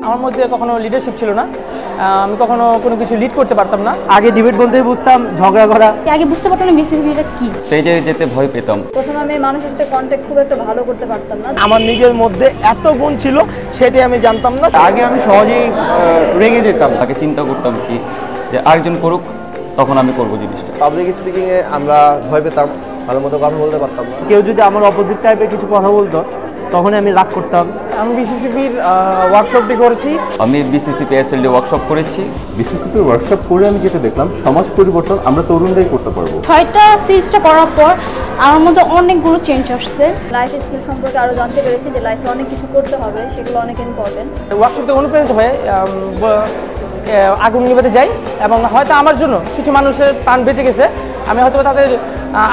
আমার মধ্যে কখনো লিডারশিপ ছিল না, আমি কখনো কোনো কিছু লিড করতে পারতাম না। আগে ডিবেট বলতেই বুঝতাম ঝগড়া করা, আগে বুঝতে পারতাম না বিসিসিবিটা কি। স্টেজে যেতে ভয় পেতাম। প্রথমে আমি মানুষের সাথে কন্ট্যাক্ট খুব একটা ভালো করতে পারতাম না। আমার নিজের মধ্যে এত গুণ ছিল সেটাই আমি জানতাম না। আগে আমি সহজেই রেগে যেতাম। তাকে চিন্তা করতাম কি যে আরেকজন করুক, তখন আমি করবো জিনিসটা। পাবলিক স্পিকিং এ আমরা ভয় পেতাম, ভালো মতো কথা বলতে পারতাম না। কেউ যদি আমার অপোজিট টাইপের কিছু কথা বলতো তখন আমি রাগ করতাম। আমি বিসিসিবির ওয়ার্কশপটি করেছি। আমি বিসিসিপি এসএলডি ওয়ার্কশপ করেছি। বিসিসিপি ওয়ার্কশপ করে আমি যেটা দেখলাম, সমাজ পরিবর্তন আমরা তরুণরাই করতে পারবো। 6টা সিরিজটা করার পর আমার মধ্যে অনেকগুলো চেঞ্জ আসছে। লাইফ স্কিল সম্পর্কে আরো জানতে পেরেছি যে লাইফে অনেক কিছু করতে হবে, সেগুলো অনেক ইম্পর্টেন্ট। ওয়ার্কশপ থেকে অনুপ্রাণিত হয়ে আগুন নিভাতে যাই এবং হয়তো আমার জন্য কিছু মানুষের প্রাণ বেঁচে গেছে। আমি হয়তো তাদের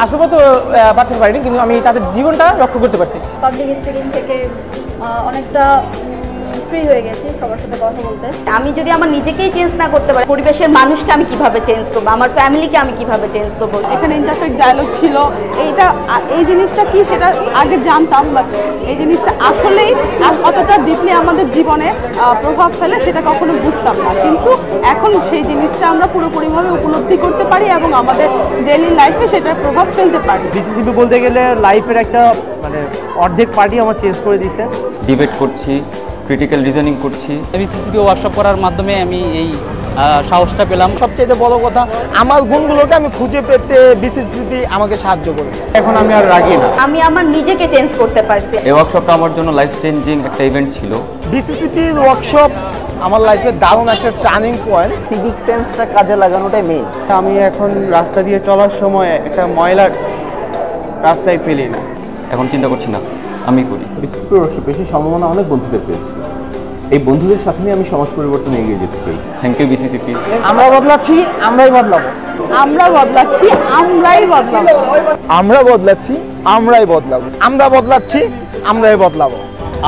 আসলে তো বাঁচাতে পারিনি, কিন্তু আমি তাদের জীবনটা রক্ষা করতে পারছি। পাবলিক স্পিকিং থেকে অনেকটা ফ্রি হয়ে গেছি সবার সাথে কথা বলতে। আমি যদি আমার নিজেকেই চেঞ্জ না করতে পারি, পরিবেশের মানুষকে আমি কিভাবে চেঞ্জ করবো, আমার ফ্যামিলিকে আমি কিভাবে চেঞ্জ করবো। এখানে ইন্টারফেক্ট ডায়ালগ ছিল, এই জিনিসটা কি সেটা আগে জানতাম, বাট এই জিনিসটা আসলেই কতটা ডিপলি আমাদের জীবনে প্রভাব ফেলে সেটা কখনো বুঝতাম না, কিন্তু এখন সেই জিনিসটা আমরা পুরোপুরিভাবে উপলব্ধি করতে পারি এবং আমাদের ডেইলি লাইফে সেটার প্রভাব ফেলতে পারি। বিসিসিবি বলতে গেলে লাইফের একটা অর্ধেক পার্টি আমার চেঞ্জ করে দিয়েছে। ডিবেট করছি, ক্রিটিক্যাল রিজনিং করছি। বিসিসিবি ওয়ার্কশপ করার মাধ্যমে আমি এই সাহসটা পেলাম। সবচেয়ে বড় কথা, আমার গুণগুলোকে আমি খুঁজে পেতে বিসিসিবি আমাকে সাহায্য করেছে। এখন আমি আর রাগি না। আমি আমার নিজেকে চেঞ্জ করতে পারছি। এই ওয়ার্কশপটা আমার জন্য লাইফ চেঞ্জিং একটা ইভেন্ট ছিল। বিসিসিবির ওয়ার্কশপ আমার লাইফে দারুণ একটা টার্নিং পয়েন্ট। সিভিক সেন্সটা কাজে লাগানোটাই মেইন। আমি এখন রাস্তা দিয়ে চলার সময় একটা ময়লা রাস্তায় ফেলি না। এখন চিন্তা করছি না, আমি করি। বিসিসিপি ওয়ার্কশপে সেই সম্ভাবনা অনেক বন্ধুদের পেয়েছি। এই বন্ধুদের সাথে নিয়ে আমি সমাজ পরিবর্তনে এগিয়ে যেতে চাই। Thank you BCCP. আমরা বদলাচ্ছি, আমরাই বদলাবো। আমরা বদলাচ্ছি, আমরাই বদলাবো। আমরা বদলাচ্ছি, আমরাই বদলাবো। আমরা বদলাচ্ছি, আমরাই বদলাবো।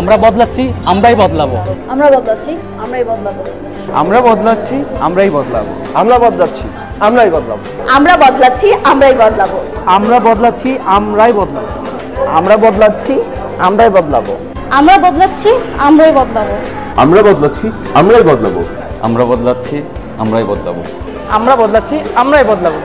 আমরা বদলাচ্ছি, আমরাই বদলাবো। আমরা বদলাচ্ছি, আমরাই বদলাবো। আমরা বদলাচ্ছি, আমরাই বদলাবো। আমরা বদলাচ্ছি, আমরাই বদলাবো। আমরা বদলাচ্ছি, আমরাই বদলাবো। আমরা বদলাচ্ছি, আমরাই বদলাবো। আমরা বদলাচ্ছি, আমরাই বদলাবো। আমরা বদলাচ্ছি, আমরাই বদলাবো। আমরা বদলাচ্ছি, আমরাই বদলাবো। আমরা বদলাচ্ছি, আমরাই বদলাবো। আমরা বদলাচ্ছি, আমরাই বদলাবো।